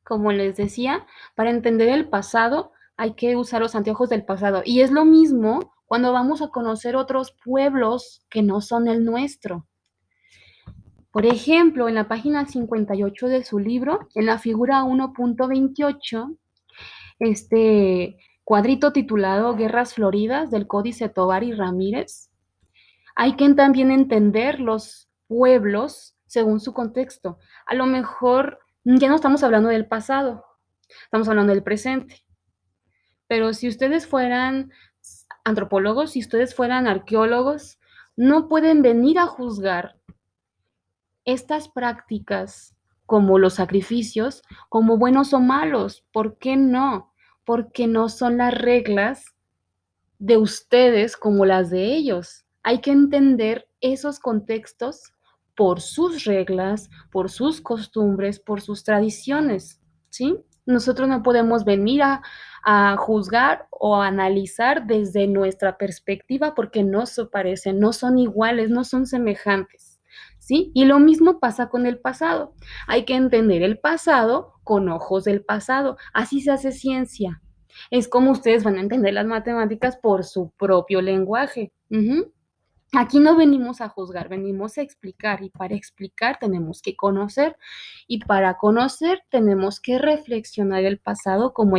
Como les decía, para entender el pasado hay que usar los anteojos del pasado. Y es lo mismo cuando vamos a conocer otros pueblos que no son el nuestro. Por ejemplo, en la página 58 de su libro, en la figura 1.28, este cuadrito titulado Guerras Floridas del Códice Tovar y Ramírez, hay que también entender los pueblos según su contexto. A lo mejor ya no estamos hablando del pasado, estamos hablando del presente. Pero si ustedes fueran antropólogos, si ustedes fueran arqueólogos, no pueden venir a juzgar estas prácticas como los sacrificios como buenos o malos. ¿Por qué no? Porque no son las reglas de ustedes como las de ellos. Hay que entender esos contextos por sus reglas, por sus costumbres, por sus tradiciones, ¿sí? Nosotros no podemos venir a juzgar o a analizar desde nuestra perspectiva porque no se parecen, no son iguales, no son semejantes, ¿sí? Y lo mismo pasa con el pasado. Hay que entender el pasado con ojos del pasado. Así se hace ciencia. Es como ustedes van a entender las matemáticas por su propio lenguaje. Aquí no venimos a juzgar, venimos a explicar y para explicar tenemos que conocer y para conocer tenemos que reflexionar el pasado como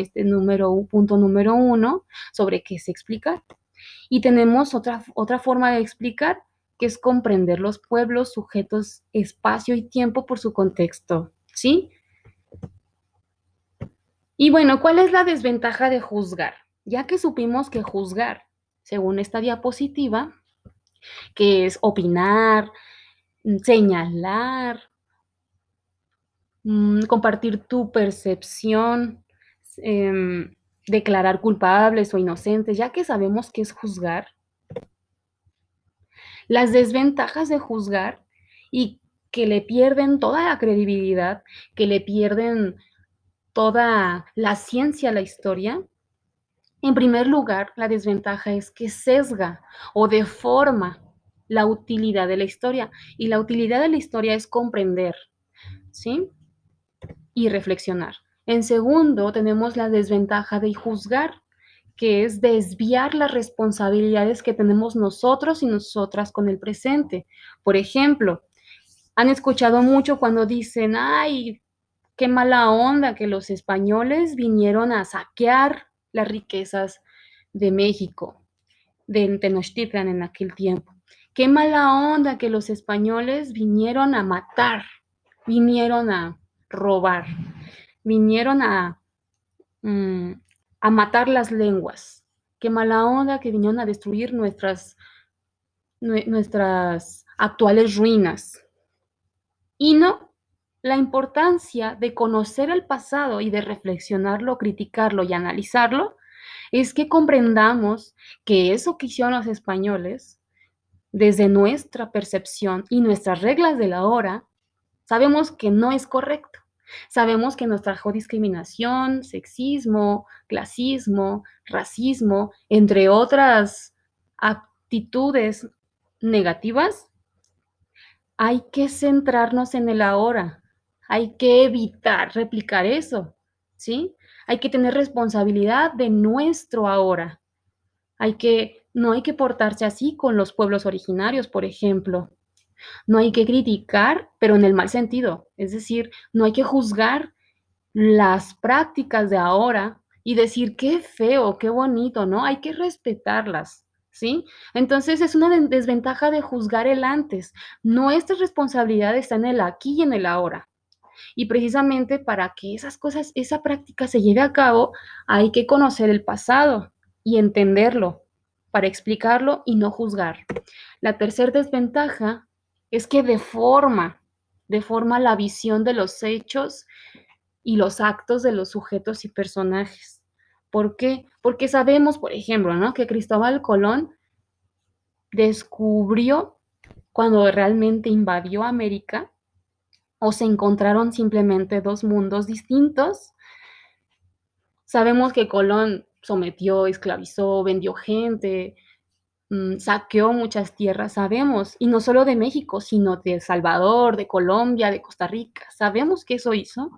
punto número uno sobre qué es explicar. Y tenemos otra forma de explicar que es comprender los pueblos, sujetos, espacio y tiempo por su contexto, ¿sí? Y bueno, ¿cuál es la desventaja de juzgar? Ya que supimos que juzgar, según esta diapositiva, que es opinar, señalar, compartir tu percepción, declarar culpables o inocentes, ya que sabemos que es juzgar, las desventajas de juzgar y que le pierden toda la credibilidad, que le pierden toda la ciencia a la historia. En primer lugar, la desventaja es que sesga o deforma la utilidad de la historia. Y la utilidad de la historia es comprender, ¿sí? Y reflexionar. En segundo, tenemos la desventaja de juzgar, que es desviar las responsabilidades que tenemos nosotros y nosotras con el presente. Por ejemplo, han escuchado mucho cuando dicen, ay, qué mala onda que los españoles vinieron a saquear las riquezas de México, de Tenochtitlan en aquel tiempo. Qué mala onda que los españoles vinieron a matar, vinieron a robar, vinieron mm, a matar las lenguas. Qué mala onda que vinieron a destruir nuestras actuales ruinas. Y no, la importancia de conocer el pasado y de reflexionarlo, criticarlo y analizarlo es que comprendamos que eso que hicieron los españoles, desde nuestra percepción y nuestras reglas de la hora, sabemos que no es correcto. Sabemos que nos trajo discriminación, sexismo, clasismo, racismo, entre otras actitudes negativas. Hay que centrarnos en el ahora. Hay que evitar replicar eso, ¿sí? Hay que tener responsabilidad de nuestro ahora. No hay que portarse así con los pueblos originarios, por ejemplo. No hay que criticar, pero en el mal sentido. Es decir, no hay que juzgar las prácticas de ahora y decir qué feo, qué bonito, ¿no? Hay que respetarlas, ¿sí? Entonces es una desventaja de juzgar el antes. Nuestra responsabilidad está en el aquí y en el ahora. Y precisamente para que esas cosas, esa práctica se lleve a cabo, hay que conocer el pasado y entenderlo para explicarlo y no juzgar. La tercera desventaja es que deforma la visión de los hechos y los actos de los sujetos y personajes. ¿Por qué? Porque sabemos, por ejemplo, ¿no? Que Cristóbal Colón descubrió cuando realmente invadió América o se encontraron simplemente dos mundos distintos. Sabemos que Colón sometió, esclavizó, vendió gente, saqueó muchas tierras, sabemos, y no solo de México, sino de El Salvador, de Colombia, de Costa Rica. Sabemos que eso hizo